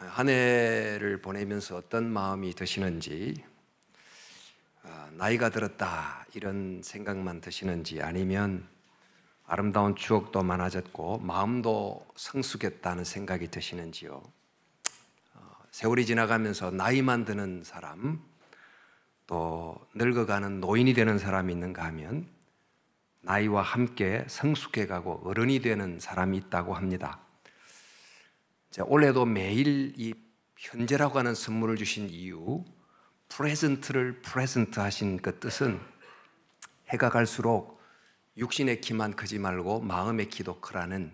한 해를 보내면서 어떤 마음이 드시는지, 나이가 들었다 이런 생각만 드시는지, 아니면 아름다운 추억도 많아졌고 마음도 성숙했다는 생각이 드시는지요. 세월이 지나가면서 나이만 드는 사람, 또 늙어가는 노인이 되는 사람이 있는가 하면 나이와 함께 성숙해가고 어른이 되는 사람이 있다고 합니다. 올해도 매일 이 현재라고 하는 선물을 주신 이유, 프레젠트를 프레젠트 하신 그 뜻은 해가 갈수록 육신의 키만 크지 말고 마음의 키도 크라는,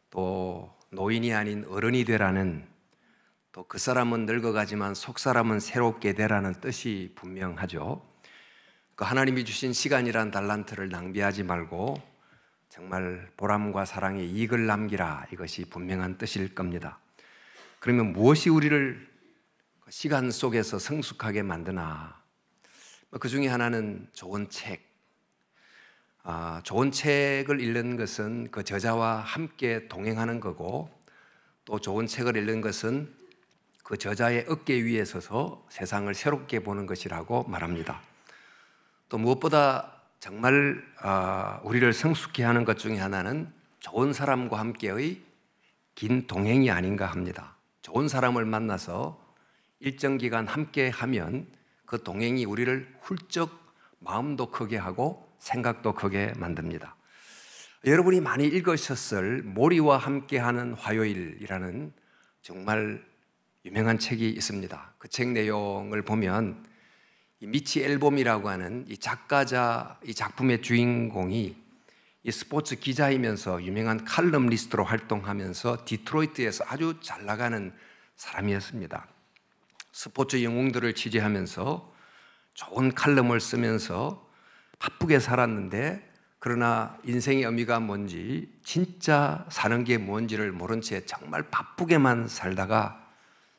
또 노인이 아닌 어른이 되라는, 또 그 사람은 늙어가지만 속 사람은 새롭게 되라는 뜻이 분명하죠. 그 하나님이 주신 시간이란 달란트를 낭비하지 말고 정말 보람과 사랑의 이익을 남기라, 이것이 분명한 뜻일 겁니다. 그러면 무엇이 우리를 시간 속에서 성숙하게 만드나? 그 중에 하나는 좋은 책. 좋은 책을 읽는 것은 그 저자와 함께 동행하는 거고, 또 좋은 책을 읽는 것은 그 저자의 어깨 위에 서서 세상을 새롭게 보는 것이라고 말합니다. 또 무엇보다 정말 우리를 성숙해 하는 것 중에 하나는 좋은 사람과 함께의 긴 동행이 아닌가 합니다. 좋은 사람을 만나서 일정 기간 함께 하면 그 동행이 우리를 훌쩍 마음도 크게 하고 생각도 크게 만듭니다. 여러분이 많이 읽으셨을 모리와 함께하는 화요일이라는 정말 유명한 책이 있습니다. 그 책 내용을 보면 이 미치 앨범이라고 하는 이 작가자, 이 작품의 주인공이 이 스포츠 기자이면서 유명한 칼럼니스트로 활동하면서 디트로이트에서 아주 잘 나가는 사람이었습니다. 스포츠 영웅들을 취재하면서 좋은 칼럼을 쓰면서 바쁘게 살았는데, 그러나 인생의 의미가 뭔지, 진짜 사는 게 뭔지를 모른 채 정말 바쁘게만 살다가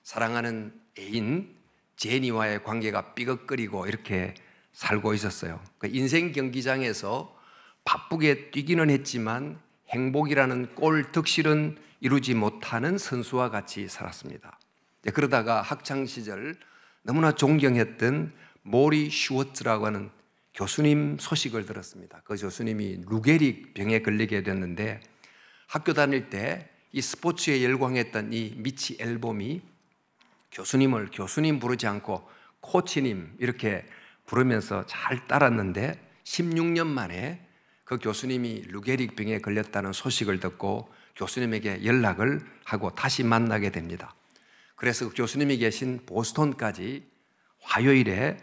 사랑하는 애인 제니와의 관계가 삐걱거리고 이렇게 살고 있었어요. 그 인생 경기장에서 바쁘게 뛰기는 했지만 행복이라는 골 득실은 이루지 못하는 선수와 같이 살았습니다. 그러다가 학창시절 너무나 존경했던 모리 슈워츠라고 하는 교수님 소식을 들었습니다. 그 교수님이 루게릭 병에 걸리게 됐는데, 학교 다닐 때 이 스포츠에 열광했던 이 미치 앨범이 교수님을 교수님 부르지 않고 코치님 이렇게 부르면서 잘 따랐는데, 16년 만에 그 교수님이 루게릭 병에 걸렸다는 소식을 듣고 교수님에게 연락을 하고 다시 만나게 됩니다. 그래서 그 교수님이 계신 보스턴까지 화요일에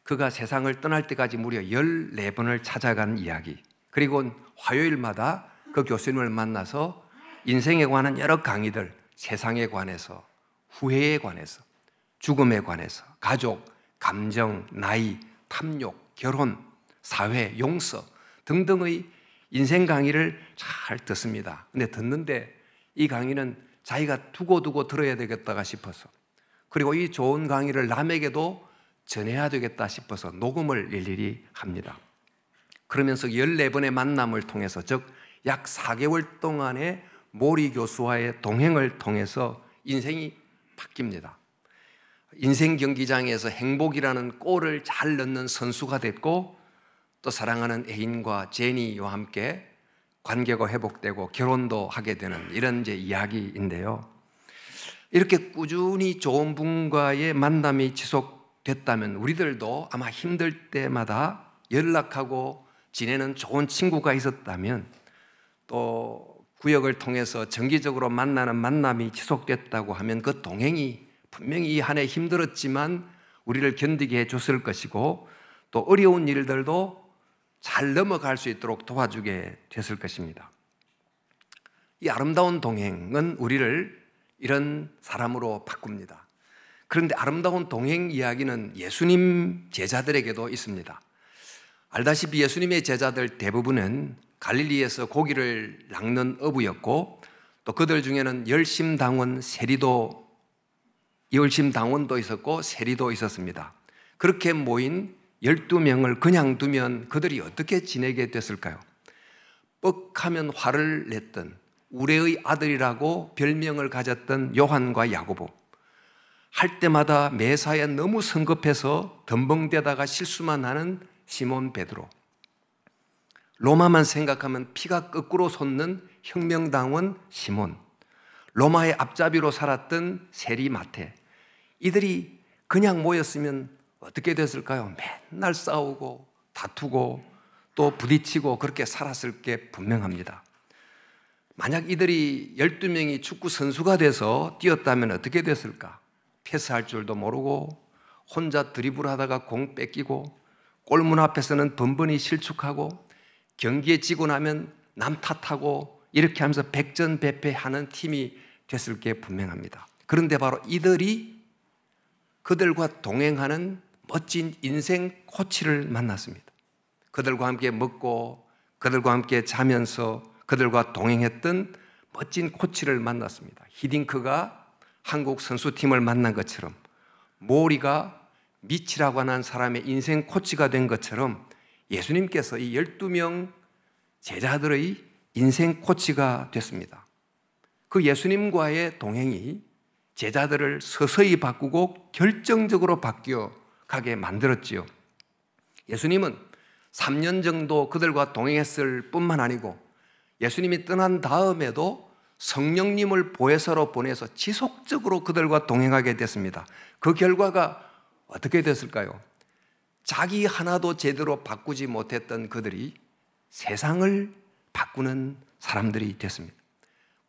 그가 세상을 떠날 때까지 무려 14번을 찾아간 이야기, 그리고 화요일마다 그 교수님을 만나서 인생에 관한 여러 강의들, 세상에 관해서, 후회에 관해서, 죽음에 관해서, 가족, 감정, 나이, 탐욕, 결혼, 사회, 용서 등등의 인생 강의를 잘 듣습니다. 근데 듣는데 이 강의는 자기가 두고두고 들어야 되겠다가 싶어서, 그리고 이 좋은 강의를 남에게도 전해야 되겠다 싶어서 녹음을 일일이 합니다. 그러면서 14번의 만남을 통해서, 즉 약 4개월 동안의 모리 교수와의 동행을 통해서 인생이 바뀝니다. 인생 경기장에서 행복이라는 골을 잘 넣는 선수가 됐고, 또 사랑하는 애인과 제니와 함께 관계가 회복되고 결혼도 하게 되는 이런 이제 이야기인데요. 이렇게 꾸준히 좋은 분과의 만남이 지속됐다면 우리들도 아마 힘들 때마다 연락하고 지내는 좋은 친구가 있었다면, 또 구역을 통해서 정기적으로 만나는 만남이 지속됐다고 하면 그 동행이 분명히 이 한 해 힘들었지만 우리를 견디게 해줬을 것이고, 또 어려운 일들도 잘 넘어갈 수 있도록 도와주게 됐을 것입니다. 이 아름다운 동행은 우리를 이런 사람으로 바꿉니다. 그런데 아름다운 동행 이야기는 예수님 제자들에게도 있습니다. 알다시피 예수님의 제자들 대부분은 갈릴리에서 고기를 낚는 어부였고, 또 그들 중에는 열심당원도 있었고 세리도 있었습니다. 그렇게 모인 12명을 그냥 두면 그들이 어떻게 지내게 됐을까요? 뻑하면 화를 냈던, 우레의 아들이라고 별명을 가졌던 요한과 야고보, 할 때마다 매사에 너무 성급해서 덤벙대다가 실수만 하는 시몬 베드로, 로마만 생각하면 피가 거꾸로 솟는 혁명당원 시몬, 로마의 앞잡이로 살았던 세리 마테, 이들이 그냥 모였으면 어떻게 됐을까요? 맨날 싸우고 다투고 또 부딪히고 그렇게 살았을 게 분명합니다. 만약 이들이 12명이 축구 선수가 돼서 뛰었다면 어떻게 됐을까? 패스할 줄도 모르고 혼자 드리블하다가 공 뺏기고 골문 앞에서는 번번이 실축하고 경기에 지고 나면 남 탓하고 이렇게 하면서 백전백패하는 팀이 됐을 게 분명합니다. 그런데 바로 이들이 그들과 동행하는 멋진 인생 코치를 만났습니다. 그들과 함께 먹고 그들과 함께 자면서 그들과 동행했던 멋진 코치를 만났습니다. 히딩크가 한국 선수팀을 만난 것처럼, 모리가 미치라고 하는 사람의 인생 코치가 된 것처럼 예수님께서 이 12명 제자들의 인생 코치가 됐습니다. 그 예수님과의 동행이 제자들을 서서히 바꾸고 결정적으로 바뀌어 가게 만들었지요. 예수님은 3년 정도 그들과 동행했을 뿐만 아니고 예수님이 떠난 다음에도 성령님을 보혜사로 보내서 지속적으로 그들과 동행하게 됐습니다. 그 결과가 어떻게 됐을까요? 자기 하나도 제대로 바꾸지 못했던 그들이 세상을 바꾸는 사람들이 됐습니다.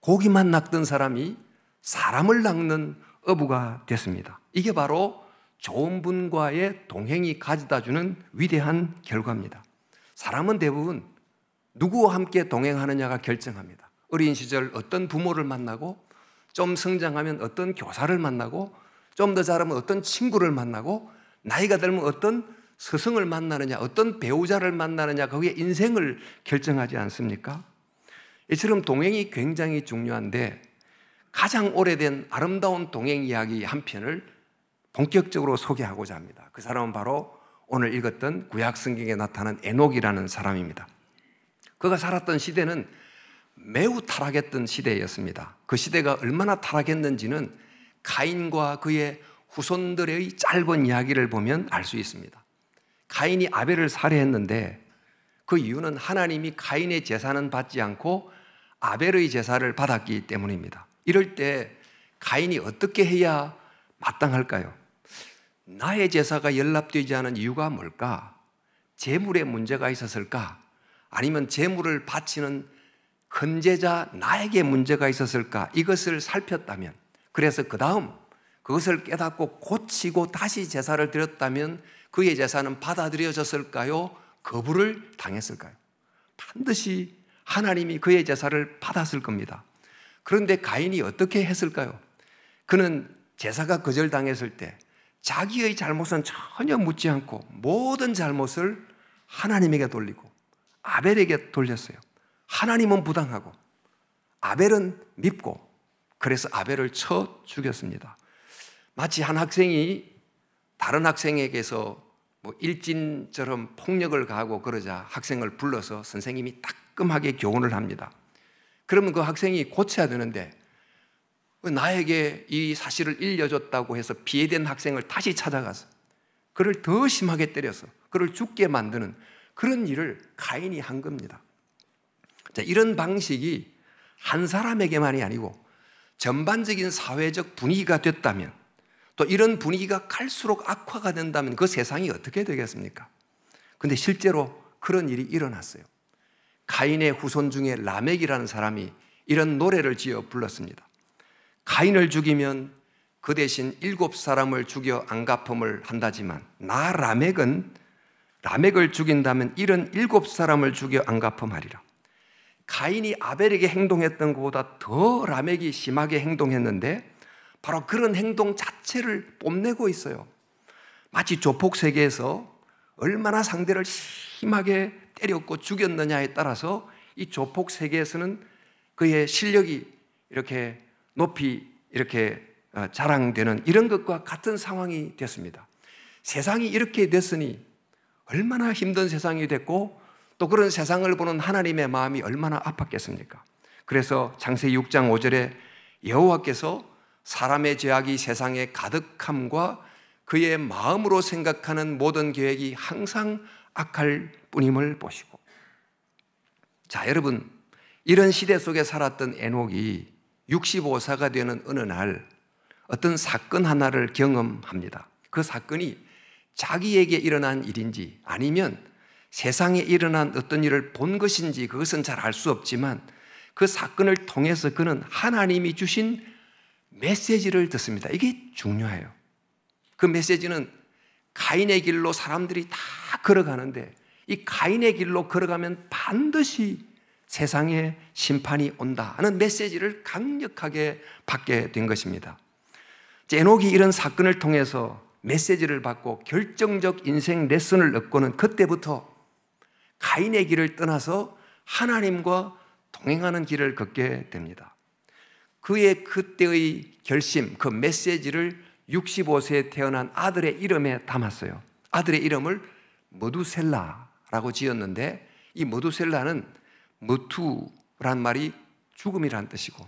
고기만 낚던 사람이 사람을 낚는 어부가 됐습니다. 이게 바로 좋은 분과의 동행이 가져다주는 위대한 결과입니다. 사람은 대부분 누구와 함께 동행하느냐가 결정합니다. 어린 시절 어떤 부모를 만나고, 좀 성장하면 어떤 교사를 만나고, 좀 더 자라면 어떤 친구를 만나고, 나이가 들면 어떤 스승을 만나느냐, 어떤 배우자를 만나느냐, 거기에 인생을 결정하지 않습니까? 이처럼 동행이 굉장히 중요한데 가장 오래된 아름다운 동행 이야기 한 편을 본격적으로 소개하고자 합니다. 그 사람은 바로 오늘 읽었던 구약 성경에 나타난 에녹이라는 사람입니다. 그가 살았던 시대는 매우 타락했던 시대였습니다. 그 시대가 얼마나 타락했는지는 가인과 그의 후손들의 짧은 이야기를 보면 알 수 있습니다. 가인이 아벨을 살해했는데 그 이유는 하나님이 가인의 제사는 받지 않고 아벨의 제사를 받았기 때문입니다. 이럴 때 가인이 어떻게 해야 마땅할까요? 나의 제사가 연락되지 않은 이유가 뭘까? 재물에 문제가 있었을까? 아니면 재물을 바치는 헌제자 나에게 문제가 있었을까? 이것을 살폈다면, 그래서 그 다음 그것을 깨닫고 고치고 다시 제사를 드렸다면 그의 제사는 받아들여졌을까요? 거부를 당했을까요? 반드시 하나님이 그의 제사를 받았을 겁니다. 그런데 가인이 어떻게 했을까요? 그는 제사가 거절당했을 때 자기의 잘못은 전혀 묻지 않고 모든 잘못을 하나님에게 돌리고 아벨에게 돌렸어요. 하나님은 부당하고 아벨은 밉고, 그래서 아벨을 쳐 죽였습니다. 마치 한 학생이 다른 학생에게서 일진처럼 폭력을 가하고 그러자 학생을 불러서 선생님이 따끔하게 교훈을 합니다. 그러면 그 학생이 고쳐야 되는데 나에게 이 사실을 일려줬다고 해서 피해된 학생을 다시 찾아가서 그를 더 심하게 때려서 그를 죽게 만드는 그런 일을 가인이 한 겁니다. 자, 이런 방식이 한 사람에게만이 아니고 전반적인 사회적 분위기가 됐다면, 또 이런 분위기가 갈수록 악화가 된다면 그 세상이 어떻게 되겠습니까? 그런데 실제로 그런 일이 일어났어요. 가인의 후손 중에 라멕이라는 사람이 이런 노래를 지어 불렀습니다. 가인을 죽이면 그 대신 7사람을 죽여 안갚음을 한다지만 나 라멕을 죽인다면 77사람을 죽여 안갚음하리라. 가인이 아벨에게 행동했던 것보다 더 라멕이 심하게 행동했는데 바로 그런 행동 자체를 뽐내고 있어요. 마치 조폭세계에서 얼마나 상대를 심하게 때렸고 죽였느냐에 따라서 이 조폭세계에서는 그의 실력이 이렇게 높이 이렇게 자랑되는 이런 것과 같은 상황이 됐습니다. 세상이 이렇게 됐으니 얼마나 힘든 세상이 됐고 또 그런 세상을 보는 하나님의 마음이 얼마나 아팠겠습니까? 그래서 창세기 6장 5절에 여호와께서 사람의 죄악이 세상에 가득함과 그의 마음으로 생각하는 모든 계획이 항상 악할 뿐임을 보시고. 자, 여러분, 이런 시대 속에 살았던 에녹이 65세가 되는 어느 날 어떤 사건 하나를 경험합니다. 그 사건이 자기에게 일어난 일인지 아니면 세상에 일어난 어떤 일을 본 것인지 그것은 잘 알 수 없지만 그 사건을 통해서 그는 하나님이 주신 메시지를 듣습니다. 이게 중요해요. 그 메시지는 가인의 길로 사람들이 다 걸어가는데 이 가인의 길로 걸어가면 반드시 세상에 심판이 온다 하는 메시지를 강력하게 받게 된 것입니다. 에녹이 이런 사건을 통해서 메시지를 받고 결정적 인생 레슨을 얻고는 그때부터 가인의 길을 떠나서 하나님과 동행하는 길을 걷게 됩니다. 그의 그때의 결심, 그 메시지를 65세에 태어난 아들의 이름에 담았어요. 아들의 이름을 머두셀라라고 지었는데 이 머두셀라는 머투란 말이 죽음이라는 뜻이고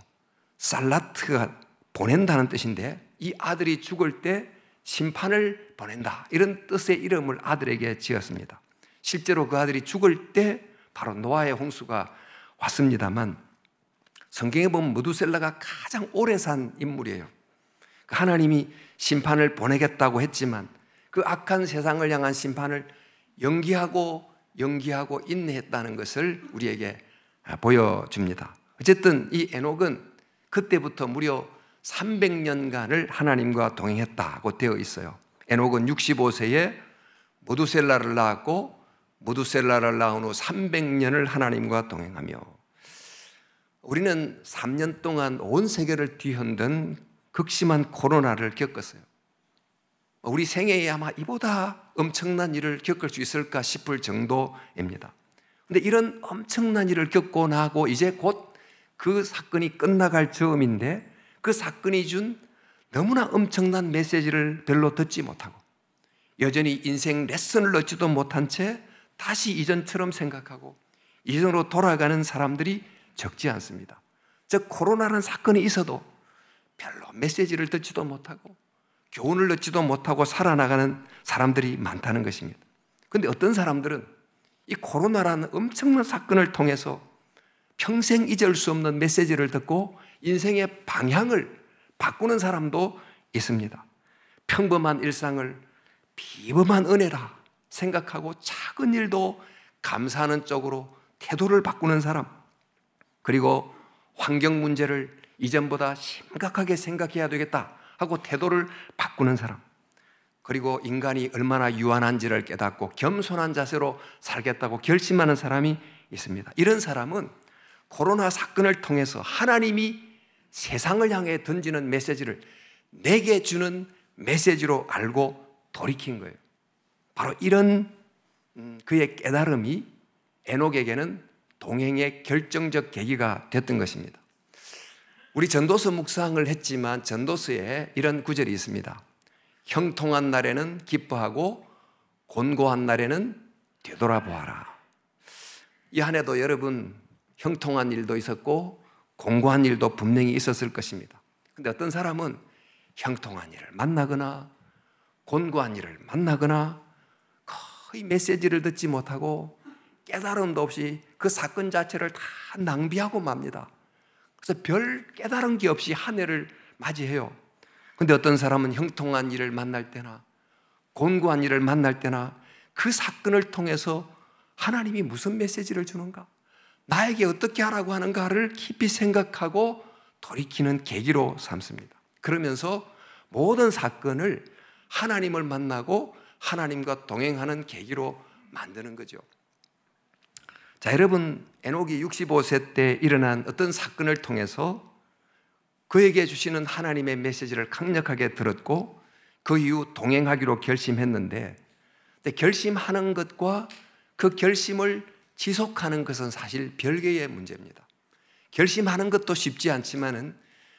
살라트가 보낸다는 뜻인데 이 아들이 죽을 때 심판을 보낸다 이런 뜻의 이름을 아들에게 지었습니다. 실제로 그 아들이 죽을 때 바로 노아의 홍수가 왔습니다만 성경에 보면 머두셀라가 가장 오래 산 인물이에요. 하나님이 심판을 보내겠다고 했지만 그 악한 세상을 향한 심판을 연기하고 인내했다는 것을 우리에게 보여줍니다. 어쨌든 이 에녹은 그때부터 무려 300년간을 하나님과 동행했다고 되어 있어요. 에녹은 65세에 머두셀라를 낳았고 머두셀라를 낳은 후 300년을 하나님과 동행하며 우리는 3년 동안 온 세계를 뒤흔든 극심한 코로나를 겪었어요. 우리 생애에 아마 이보다 엄청난 일을 겪을 수 있을까 싶을 정도입니다. 그런데 이런 엄청난 일을 겪고 나고 이제 곧 그 사건이 끝나갈 즈음인데 그 사건이 준 너무나 엄청난 메시지를 별로 듣지 못하고 여전히 인생 레슨을 얻지도 못한 채 다시 이전처럼 생각하고 이전으로 돌아가는 사람들이 적지 않습니다. 즉 코로나라는 사건이 있어도 별로 메시지를 듣지도 못하고 교훈을 얻지도 못하고 살아나가는 사람들이 많다는 것입니다. 그런데 어떤 사람들은 이 코로나라는 엄청난 사건을 통해서 평생 잊을 수 없는 메시지를 듣고 인생의 방향을 바꾸는 사람도 있습니다. 평범한 일상을 비범한 은혜라 생각하고 작은 일도 감사하는 쪽으로 태도를 바꾸는 사람, 그리고 환경 문제를 이전보다 심각하게 생각해야 되겠다 하고 태도를 바꾸는 사람, 그리고 인간이 얼마나 유한한지를 깨닫고 겸손한 자세로 살겠다고 결심하는 사람이 있습니다. 이런 사람은 코로나 사건을 통해서 하나님이 세상을 향해 던지는 메시지를 내게 주는 메시지로 알고 돌이킨 거예요. 바로 이런 그의 깨달음이 에녹에게는 동행의 결정적 계기가 됐던 것입니다. 우리 전도서 묵상을 했지만 전도서에 이런 구절이 있습니다. 형통한 날에는 기뻐하고 곤고한 날에는 되돌아보아라. 이 한 해도 여러분 형통한 일도 있었고 곤고한 일도 분명히 있었을 것입니다. 그런데 어떤 사람은 형통한 일을 만나거나 곤고한 일을 만나거나 거의 메시지를 듣지 못하고 깨달음도 없이 그 사건 자체를 다 낭비하고 맙니다. 그래서 별 깨달은 게 없이 한 해를 맞이해요. 그런데 어떤 사람은 형통한 일을 만날 때나 곤고한 일을 만날 때나 그 사건을 통해서 하나님이 무슨 메시지를 주는가, 나에게 어떻게 하라고 하는가를 깊이 생각하고 돌이키는 계기로 삼습니다. 그러면서 모든 사건을 하나님을 만나고 하나님과 동행하는 계기로 만드는 거죠. 자, 여러분, 에녹이 65세 때 일어난 어떤 사건을 통해서 그에게 주시는 하나님의 메시지를 강력하게 들었고 그 이후 동행하기로 결심했는데, 결심하는 것과 그 결심을 지속하는 것은 사실 별개의 문제입니다. 결심하는 것도 쉽지 않지만은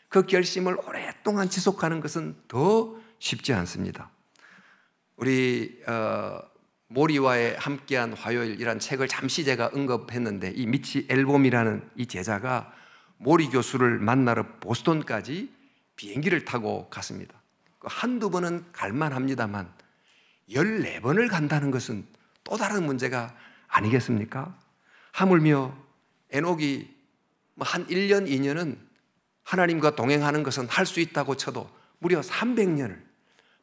그 결심을 오랫동안 지속하는 것은 더 쉽지 않습니다. 우리 모리와의 함께한 화요일이라는 책을 잠시 제가 언급했는데 이 미치 앨범이라는 이 제자가 모리 교수를 만나러 보스턴까지 비행기를 타고 갔습니다. 한두 번은 갈만합니다만 14번을 간다는 것은 또 다른 문제가 아니겠습니까? 하물며 에녹이 한 1년, 2년은 하나님과 동행하는 것은 할 수 있다고 쳐도 무려 300년을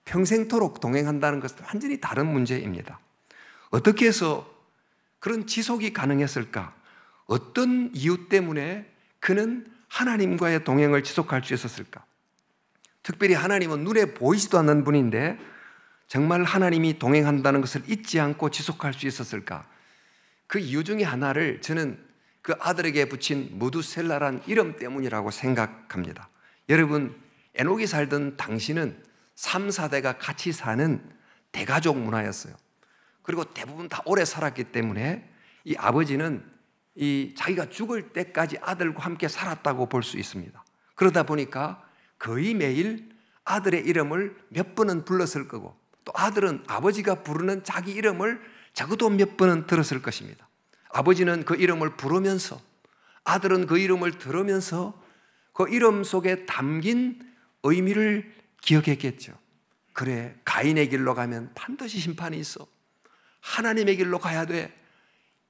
평생토록 동행한다는 것은 완전히 다른 문제입니다. 어떻게 해서 그런 지속이 가능했을까? 어떤 이유 때문에 그는 하나님과의 동행을 지속할 수 있었을까? 특별히 하나님은 눈에 보이지도 않는 분인데 정말 하나님이 동행한다는 것을 잊지 않고 지속할 수 있었을까? 그 이유 중에 하나를 저는 그 아들에게 붙인 무두셀라란 이름 때문이라고 생각합니다. 여러분, 에녹이 살던 당시는 3, 4대가 같이 사는 대가족 문화였어요. 그리고 대부분 다 오래 살았기 때문에 이 아버지는 자기가 죽을 때까지 아들과 함께 살았다고 볼 수 있습니다. 그러다 보니까 거의 매일 아들의 이름을 몇 번은 불렀을 거고, 또 아들은 아버지가 부르는 자기 이름을 적어도 몇 번은 들었을 것입니다. 아버지는 그 이름을 부르면서, 아들은 그 이름을 들으면서 그 이름 속에 담긴 의미를 기억했겠죠. 그래, 가인의 길로 가면 반드시 심판이 있어. 하나님의 길로 가야 돼.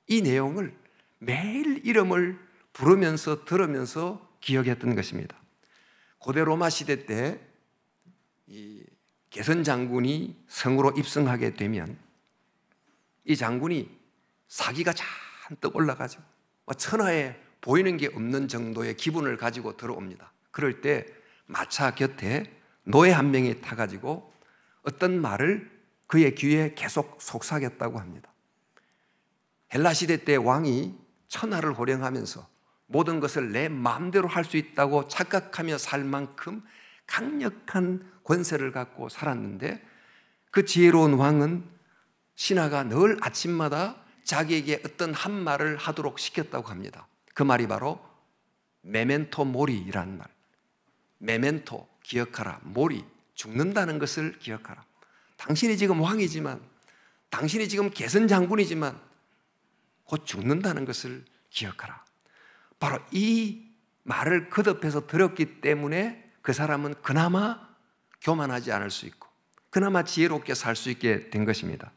이 내용을 매일 이름을 부르면서 들으면서 기억했던 것입니다. 고대 로마 시대 때 이 게선 장군이 성으로 입성하게 되면 이 장군이 사기가 잔뜩 올라가죠. 천하에 보이는 게 없는 정도의 기분을 가지고 들어옵니다. 그럴 때 마차 곁에 노예 한 명이 타가지고 어떤 말을 그의 귀에 계속 속삭였다고 합니다. 헬라 시대 때 왕이 천하를 호령하면서 모든 것을 내 마음대로 할 수 있다고 착각하며 살 만큼 강력한 권세를 갖고 살았는데, 그 지혜로운 왕은 신하가 늘 아침마다 자기에게 어떤 한 말을 하도록 시켰다고 합니다. 그 말이 바로 메멘토 모리라는 말. 메멘토, 기억하라. 모리, 죽는다는 것을 기억하라. 당신이 지금 왕이지만, 당신이 지금 게선 장군이지만 곧 죽는다는 것을 기억하라. 바로 이 말을 거듭해서 들었기 때문에 그 사람은 그나마 교만하지 않을 수 있고 그나마 지혜롭게 살 수 있게 된 것입니다.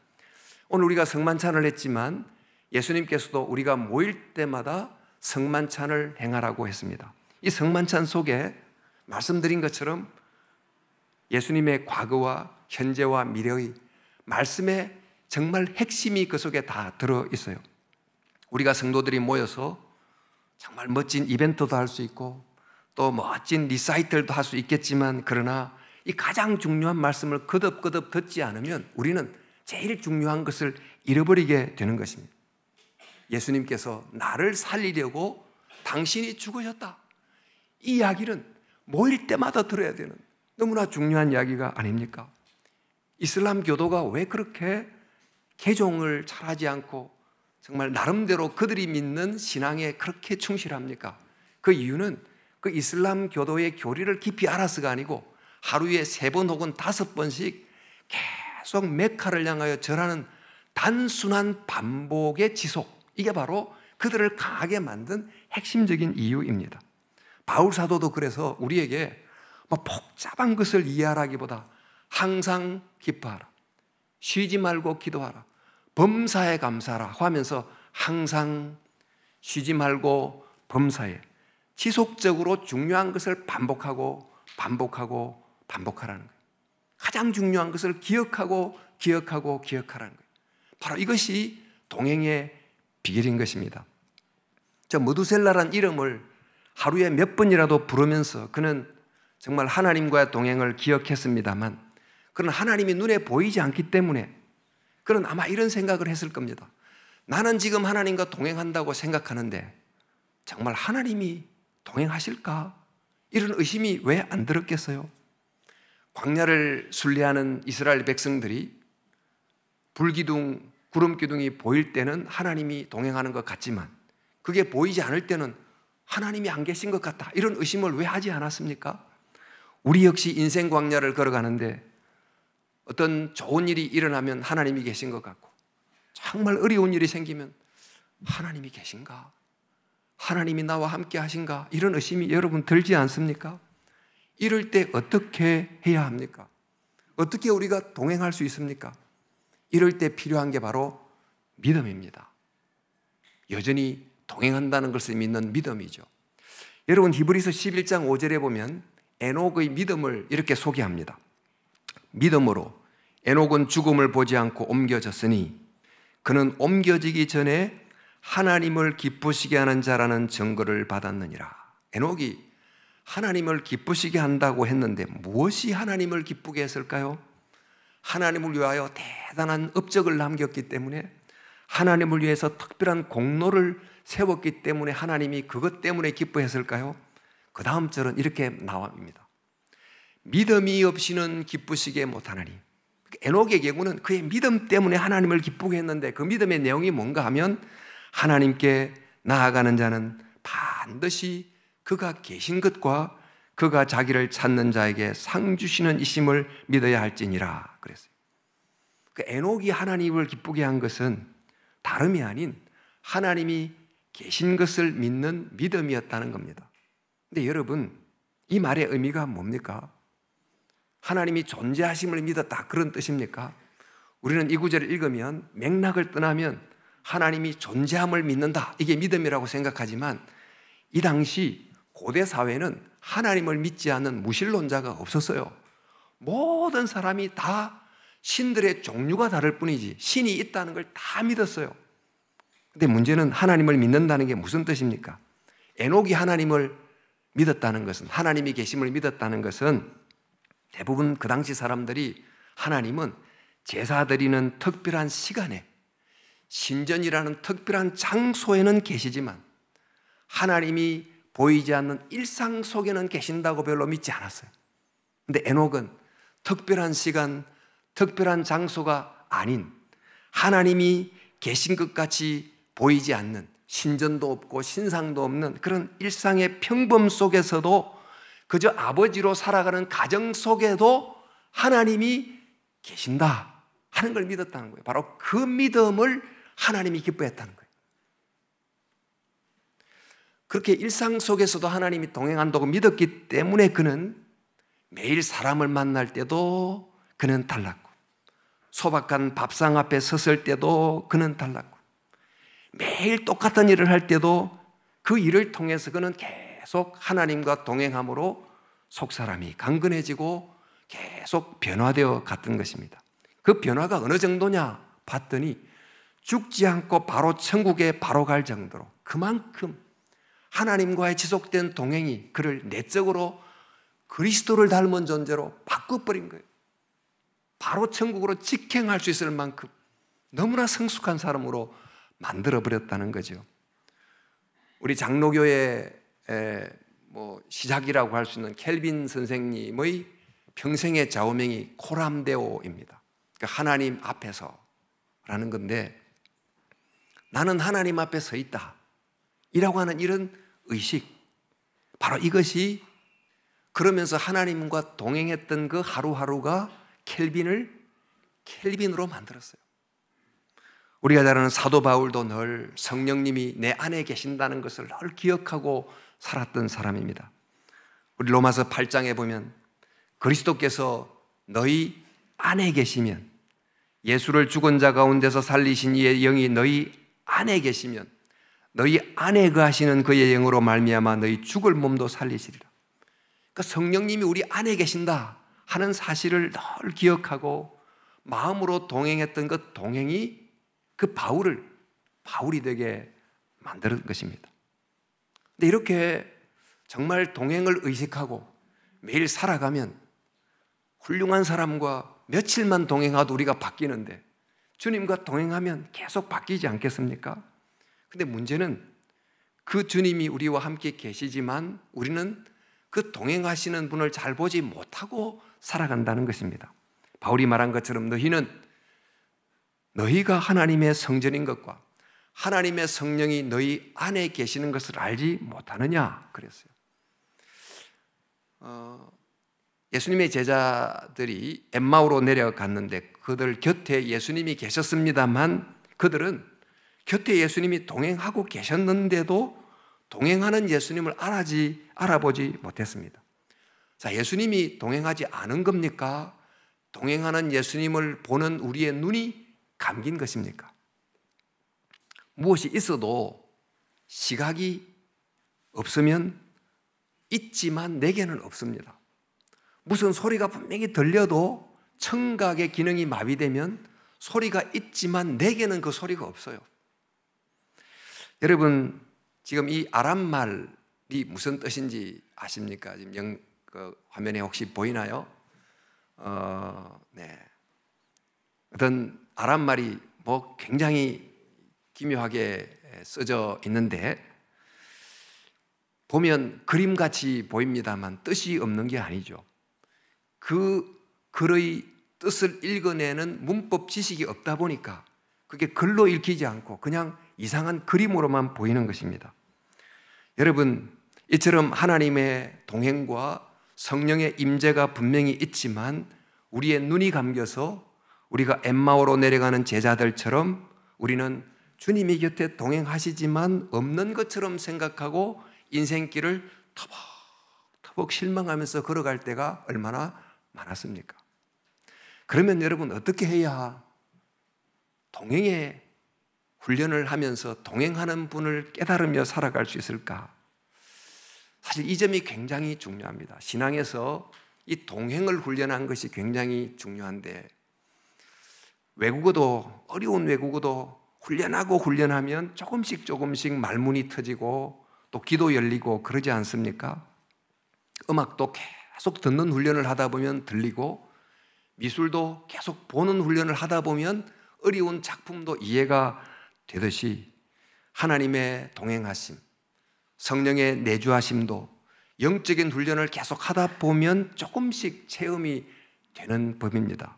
오늘 우리가 성만찬을 했지만 예수님께서도 우리가 모일 때마다 성만찬을 행하라고 했습니다. 이 성만찬 속에 말씀드린 것처럼 예수님의 과거와 현재와 미래의 말씀의 정말 핵심이 그 속에 다 들어있어요. 우리가 성도들이 모여서 정말 멋진 이벤트도 할 수 있고 또 멋진 리사이틀도 할 수 있겠지만, 그러나 이 가장 중요한 말씀을 거듭거듭 듣지 않으면 우리는 제일 중요한 것을 잃어버리게 되는 것입니다. 예수님께서 나를 살리려고 당신이 죽으셨다. 이 이야기는 모일 때마다 들어야 되는 너무나 중요한 이야기가 아닙니까? 이슬람 교도가 왜 그렇게 개종을 잘하지 않고 정말 나름대로 그들이 믿는 신앙에 그렇게 충실합니까? 그 이유는 그 이슬람 교도의 교리를 깊이 알아서가 아니고 하루에 3번 혹은 5번씩 계속 메카를 향하여 절하는 단순한 반복의 지속, 이게 바로 그들을 강하게 만든 핵심적인 이유입니다. 바울 사도도 그래서 우리에게 복잡한 것을 이해하라기보다 항상 기뻐하라, 쉬지 말고 기도하라, 범사에 감사하라 하면서 항상 쉬지 말고 범사에 지속적으로 중요한 것을 반복하고 반복하라는 거예요. 가장 중요한 것을 기억하고 기억하라는 거예요. 바로 이것이 동행의 비결인 것입니다. 저 무두셀라란 이름을 하루에 몇 번이라도 부르면서 그는 정말 하나님과의 동행을 기억했습니다만, 그는 하나님이 눈에 보이지 않기 때문에 그는 아마 이런 생각을 했을 겁니다. 나는 지금 하나님과 동행한다고 생각하는데 정말 하나님이 동행하실까? 이런 의심이 왜 안 들었겠어요? 광야를 순례하는 이스라엘 백성들이 불기둥, 구름기둥이 보일 때는 하나님이 동행하는 것 같지만 그게 보이지 않을 때는 하나님이 안 계신 것 같다, 이런 의심을 왜 하지 않았습니까? 우리 역시 인생 광야를 걸어가는데 어떤 좋은 일이 일어나면 하나님이 계신 것 같고, 정말 어려운 일이 생기면 하나님이 계신가? 하나님이 나와 함께 하신가? 이런 의심이 여러분 들지 않습니까? 이럴 때 어떻게 해야 합니까? 어떻게 우리가 동행할 수 있습니까? 이럴 때 필요한 게 바로 믿음입니다. 여전히 동행한다는 것을 믿는 믿음이죠. 여러분 히브리서 11장 5절에 보면 에녹의 믿음을 이렇게 소개합니다. 믿음으로 에녹은 죽음을 보지 않고 옮겨졌으니 그는 옮겨지기 전에 하나님을 기쁘시게 하는 자라는 증거를 받았느니라. 에녹이 하나님을 기쁘시게 한다고 했는데 무엇이 하나님을 기쁘게 했을까요? 하나님을 위하여 대단한 업적을 남겼기 때문에, 하나님을 위해서 특별한 공로를 세웠기 때문에 하나님이 그것 때문에 기뻐했을까요? 그 다음 절은 이렇게 나옵니다. 믿음이 없이는 기쁘시게 못하나니. 에녹의 경우는 그의 믿음 때문에 하나님을 기쁘게 했는데 그 믿음의 내용이 뭔가 하면 하나님께 나아가는 자는 반드시 그가 계신 것과 그가 자기를 찾는 자에게 상 주시는 이심을 믿어야 할지니라 그랬어요. 그 에녹이 하나님을 기쁘게 한 것은 다름이 아닌 하나님이 계신 것을 믿는 믿음이었다는 겁니다. 근데 여러분, 이 말의 의미가 뭡니까? 하나님이 존재하심을 믿었다 그런 뜻입니까? 우리는 이 구절을 읽으면 맥락을 떠나면 하나님이 존재함을 믿는다, 이게 믿음이라고 생각하지만 이 당시 고대 사회는 하나님을 믿지 않는 무신론자가 없었어요. 모든 사람이 다 신들의 종류가 다를 뿐이지 신이 있다는 걸 다 믿었어요. 근데 문제는 하나님을 믿는다는 게 무슨 뜻입니까? 에녹이 하나님을 믿었다는 것은, 하나님이 계심을 믿었다는 것은 대부분 그 당시 사람들이 하나님은 제사 드리는 특별한 시간에, 신전이라는 특별한 장소에는 계시지만 하나님이 보이지 않는 일상 속에는 계신다고 별로 믿지 않았어요. 근데 에녹은 특별한 시간, 특별한 장소가 아닌 하나님이 계신 것 같이 보이지 않는, 신전도 없고 신상도 없는 그런 일상의 평범 속에서도 그저 아버지로 살아가는 가정 속에도 하나님이 계신다 하는 걸 믿었다는 거예요. 바로 그 믿음을 하나님이 기뻐했다는 거예요. 그렇게 일상 속에서도 하나님이 동행한다고 믿었기 때문에 그는 매일 사람을 만날 때도 그는 달랐고, 소박한 밥상 앞에 섰을 때도 그는 달랐고, 매일 똑같은 일을 할 때도 그 일을 통해서 그는 계속 하나님과 동행함으로 속사람이 강건해지고 계속 변화되어 갔던 것입니다. 그 변화가 어느 정도냐 봤더니 죽지 않고 바로 천국에 바로 갈 정도로 그만큼 하나님과의 지속된 동행이 그를 내적으로 그리스도를 닮은 존재로 바꿔버린 거예요. 바로 천국으로 직행할 수 있을 만큼 너무나 성숙한 사람으로 만들어버렸다는 거죠. 우리 장로교의 시작이라고 할 수 있는 켈빈 선생님의 평생의 좌우명이 코람데오입니다. 그러니까 하나님 앞에서라는 건데, 나는 하나님 앞에 서 있다 이라고 하는 이런 의식, 바로 이것이 그러면서 하나님과 동행했던 그 하루하루가 켈빈으로 만들었어요. 우리가 잘 아는 사도 바울도 늘 성령님이 내 안에 계신다는 것을 늘 기억하고 살았던 사람입니다. 우리 로마서 8장에 보면 그리스도께서 너희 안에 계시면, 예수를 죽은 자 가운데서 살리신 이의 영이 너희 안에 계시면 너희 안에 거하시는 그의 영으로 말미암아 너희 죽을 몸도 살리시리라. 그러니까 성령님이 우리 안에 계신다 하는 사실을 늘 기억하고 마음으로 동행했던 그 동행이 그 바울이 되게 만드는 것입니다. 근데 이렇게 정말 동행을 의식하고 매일 살아가면 훌륭한 사람과 며칠만 동행하도 우리가 바뀌는데 주님과 동행하면 계속 바뀌지 않겠습니까? 근데 문제는 그 주님이 우리와 함께 계시지만 우리는 그 동행하시는 분을 잘 보지 못하고 살아간다는 것입니다. 바울이 말한 것처럼 너희가 하나님의 성전인 것과 하나님의 성령이 너희 안에 계시는 것을 알지 못하느냐 그랬어요. 예수님의 제자들이 엠마오로 내려갔는데 그들 곁에 예수님이 계셨습니다만 그들은 곁에 예수님이 동행하고 계셨는데도 동행하는 예수님을 알아보지 못했습니다. 자, 예수님이 동행하지 않은 겁니까? 동행하는 예수님을 보는 우리의 눈이 감긴 것입니까? 무엇이 있어도 시각이 없으면 있지만 내게는 없습니다. 무슨 소리가 분명히 들려도 청각의 기능이 마비되면 소리가 있지만 내게는 그 소리가 없어요. 여러분, 지금 이 아람말이 무슨 뜻인지 아십니까? 지금 화면에 혹시 보이나요? 네. 어떤 아람말이 굉장히 기묘하게 써져 있는데 보면 그림같이 보입니다만 뜻이 없는 게 아니죠. 그 글의 뜻을 읽어내는 문법 지식이 없다 보니까 그게 글로 읽히지 않고 그냥 이상한 그림으로만 보이는 것입니다. 여러분, 이처럼 하나님의 동행과 성령의 임재가 분명히 있지만 우리의 눈이 감겨서 우리가 엠마오로 내려가는 제자들처럼 우리는 주님이 곁에 동행하시지만 없는 것처럼 생각하고 인생길을 터벅터벅 실망하면서 걸어갈 때가 얼마나 많았습니까? 그러면 여러분 어떻게 해야 동행의 훈련을 하면서 동행하는 분을 깨달으며 살아갈 수 있을까? 사실 이 점이 굉장히 중요합니다. 신앙에서 이 동행을 훈련한 것이 굉장히 중요한데 외국어도 어려운 외국어도 훈련하면 조금씩 말문이 터지고 또 귀도 열리고 그러지 않습니까? 음악도 계속 듣는 훈련을 하다 보면 들리고 미술도 계속 보는 훈련을 하다 보면 어려운 작품도 이해가 되듯이 하나님의 동행하심, 성령의 내주하심도 영적인 훈련을 계속 하다 보면 조금씩 체험이 되는 법입니다.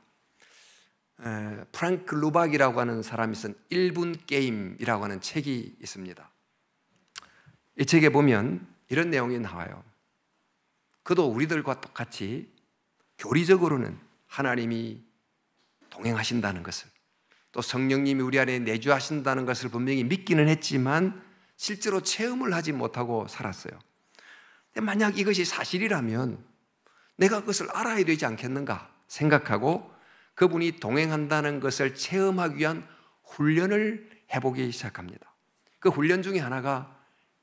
프랑크 루박이라고 하는 사람이 쓴 1분 게임이라고 하는 책이 있습니다. 이 책에 보면 이런 내용이 나와요. 그도 우리들과 똑같이 교리적으로는 하나님이 동행하신다는 것을 또 성령님이 우리 안에 내주하신다는 것을 분명히 믿기는 했지만 실제로 체험을 하지 못하고 살았어요. 만약 이것이 사실이라면 내가 그것을 알아야 되지 않겠는가 생각하고 그분이 동행한다는 것을 체험하기 위한 훈련을 해보기 시작합니다. 그 훈련 중에 하나가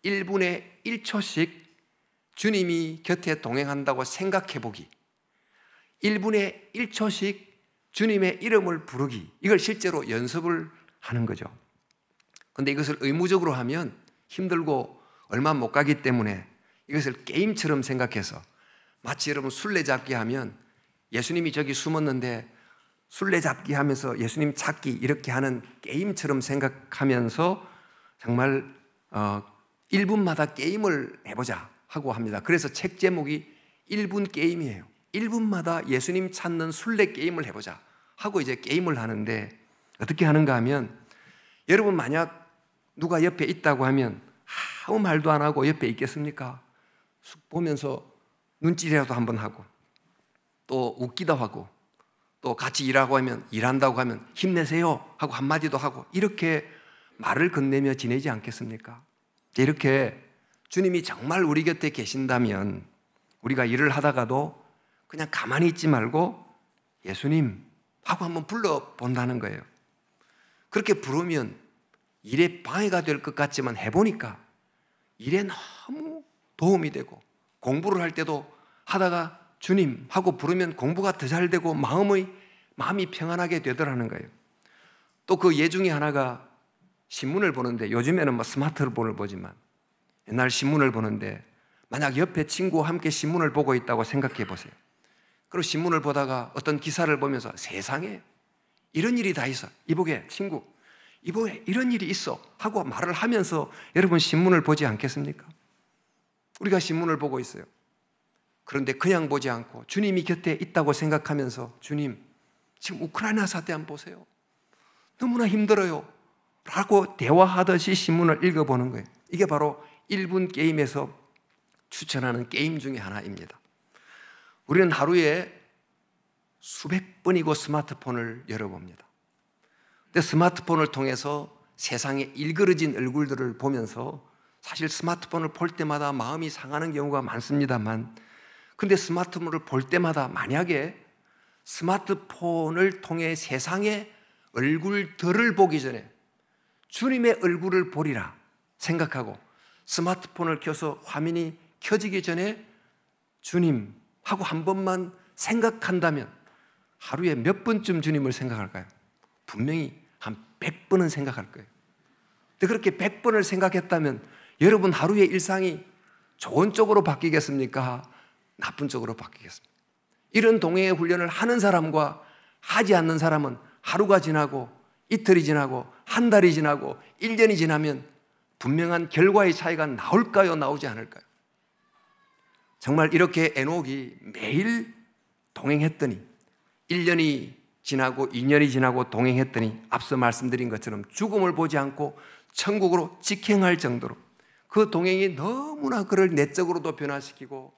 1분에 1초씩 주님이 곁에 동행한다고 생각해보기, 1분에 1초씩 주님의 이름을 부르기, 이걸 실제로 연습을 하는 거죠. 그런데 이것을 의무적으로 하면 힘들고 얼마 못 가기 때문에 이것을 게임처럼 생각해서 마치 여러분 술래잡기 하면 예수님이 저기 숨었는데 술래잡기 하면서 예수님 찾기 이렇게 하는 게임처럼 생각하면서 정말 1분마다 게임을 해보자 하고 합니다. 그래서 책 제목이 1분 게임이에요. 1분마다 예수님 찾는 술래 게임을 해보자 하고 이제 게임을 하는데 어떻게 하는가 하면 여러분 만약 누가 옆에 있다고 하면 아무 말도 안 하고 옆에 있겠습니까? 쑥 보면서 눈질이라도 한번 하고 또 웃기도 하고 또 같이 일하고 하면 일한다고 하면 힘내세요 하고 한마디도 하고 이렇게 말을 건네며 지내지 않겠습니까? 이렇게 주님이 정말 우리 곁에 계신다면 우리가 일을 하다가도 그냥 가만히 있지 말고 예수님 하고 한번 불러본다는 거예요. 그렇게 부르면 일에 방해가 될 것 같지만 해보니까 일에 너무 도움이 되고 공부를 할 때도 하다가 주님 하고 부르면 공부가 더 잘 되고 마음이 평안하게 되더라는 거예요. 또 그 예 중에 하나가 신문을 보는데 요즘에는 스마트폰을 보지만 옛날 신문을 보는데 만약 옆에 친구와 함께 신문을 보고 있다고 생각해 보세요. 그리고 신문을 보다가 어떤 기사를 보면서 세상에 이런 일이 다 있어. 이보게 친구, 이보게 이런 일이 있어 하고 말을 하면서 여러분 신문을 보지 않겠습니까? 우리가 신문을 보고 있어요. 그런데 그냥 보지 않고 주님이 곁에 있다고 생각하면서 주님 지금 우크라이나 사태 한번 보세요. 너무나 힘들어요 라고 대화하듯이 신문을 읽어보는 거예요. 이게 바로 1분 게임에서 추천하는 게임 중에 하나입니다. 우리는 하루에 수백 번이고 스마트폰을 열어봅니다. 근데 스마트폰을 통해서 세상에 일그러진 얼굴들을 보면서 사실 스마트폰을 볼 때마다 마음이 상하는 경우가 많습니다만, 근데 스마트폰을 볼 때마다 만약에 스마트폰을 통해 세상의 얼굴들을 보기 전에 주님의 얼굴을 보리라 생각하고 스마트폰을 켜서 화면이 켜지기 전에 주님 하고 한 번만 생각한다면 하루에 몇 번쯤 주님을 생각할까요? 분명히 한 100번은 생각할 거예요. 근데 그렇게 100번을 생각했다면 여러분 하루의 일상이 좋은 쪽으로 바뀌겠습니까? 나쁜 쪽으로 바뀌겠습니까? 이런 동행의 훈련을 하는 사람과 하지 않는 사람은 하루가 지나고 이틀이 지나고 한 달이 지나고 1년이 지나면 분명한 결과의 차이가 나올까요? 나오지 않을까요? 정말 이렇게 에녹이 매일 동행했더니 1년이 지나고 2년이 지나고 동행했더니 앞서 말씀드린 것처럼 죽음을 보지 않고 천국으로 직행할 정도로 그 동행이 너무나 그를 내적으로도 변화시키고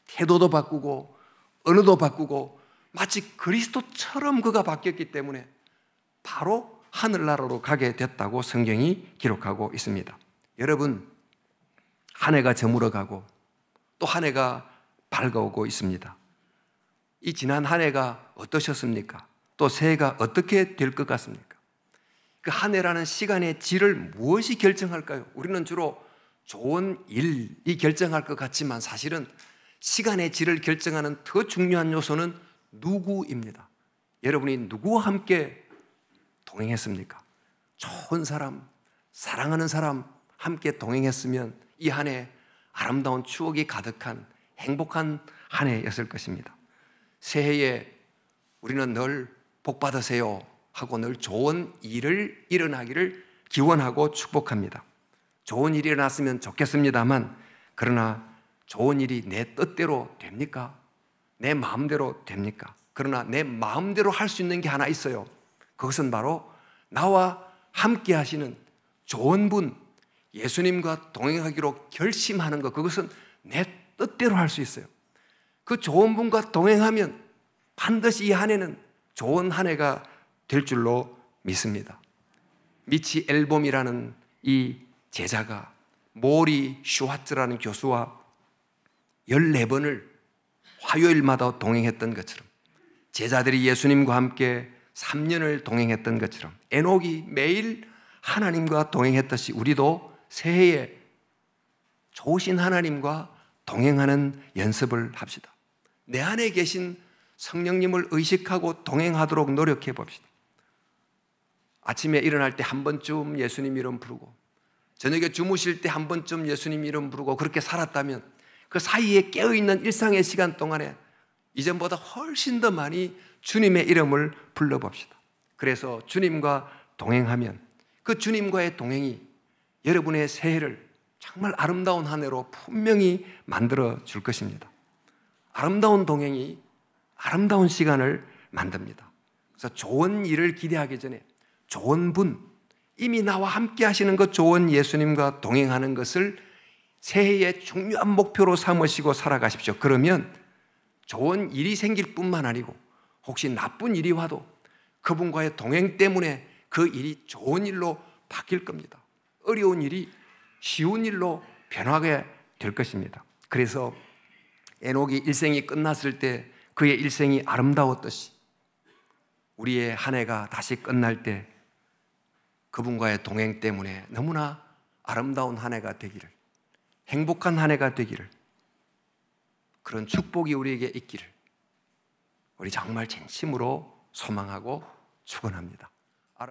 태도도 바꾸고 언어도 바꾸고 마치 그리스도처럼 그가 바뀌었기 때문에 바로 하늘나라로 가게 됐다고 성경이 기록하고 있습니다. 여러분, 한 해가 저물어가고 또 한 해가 밝아오고 있습니다. 이 지난 한 해가 어떠셨습니까? 또 새해가 어떻게 될 것 같습니까? 그 한 해라는 시간의 질을 무엇이 결정할까요? 우리는 주로 좋은 일이 결정할 것 같지만 사실은 시간의 질을 결정하는 더 중요한 요소는 누구입니다. 여러분이 누구와 함께 동행했습니까? 좋은 사람, 사랑하는 사람 함께 동행했으면 이 한 해 아름다운 추억이 가득한 행복한 한 해였을 것입니다. 새해에 우리는 늘 복 받으세요 하고 늘 좋은 일을 일어나기를 기원하고 축복합니다. 좋은 일이 일어났으면 좋겠습니다만 그러나 좋은 일이 내 뜻대로 됩니까? 내 마음대로 됩니까? 그러나 내 마음대로 할 수 있는 게 하나 있어요. 그것은 바로 나와 함께 하시는 좋은 분, 예수님과 동행하기로 결심하는 것, 그것은 내 뜻대로 할 수 있어요. 그 좋은 분과 동행하면 반드시 이 한 해는 좋은 한 해가 될 줄로 믿습니다. 미치 앨범이라는 이 제자가 모리 슈와츠라는 교수와 14번을 화요일마다 동행했던 것처럼 제자들이 예수님과 함께 3년을 동행했던 것처럼 에녹이 매일 하나님과 동행했듯이 우리도 새해에 좋으신 하나님과 동행하는 연습을 합시다. 내 안에 계신 성령님을 의식하고 동행하도록 노력해 봅시다. 아침에 일어날 때 한 번쯤 예수님 이름 부르고 저녁에 주무실 때 한 번쯤 예수님 이름 부르고 그렇게 살았다면 그 사이에 깨어있는 일상의 시간 동안에 이전보다 훨씬 더 많이 주님의 이름을 불러봅시다. 그래서 주님과 동행하면 그 주님과의 동행이 여러분의 새해를 정말 아름다운 한 해로 분명히 만들어 줄 것입니다. 아름다운 동행이 아름다운 시간을 만듭니다. 그래서 좋은 일을 기대하기 전에 좋은 분, 이미 나와 함께 하시는 것 좋은 예수님과 동행하는 것을 새해의 중요한 목표로 삼으시고 살아가십시오. 그러면 좋은 일이 생길 뿐만 아니고 혹시 나쁜 일이 와도 그분과의 동행 때문에 그 일이 좋은 일로 바뀔 겁니다. 어려운 일이 쉬운 일로 변하게 될 것입니다. 그래서 에녹이 일생이 끝났을 때 그의 일생이 아름다웠듯이 우리의 한 해가 다시 끝날 때 그분과의 동행 때문에 너무나 아름다운 한 해가 되기를, 행복한 한 해가 되기를, 그런 축복이 우리에게 있기를 우리 정말 진심으로 소망하고 축원합니다.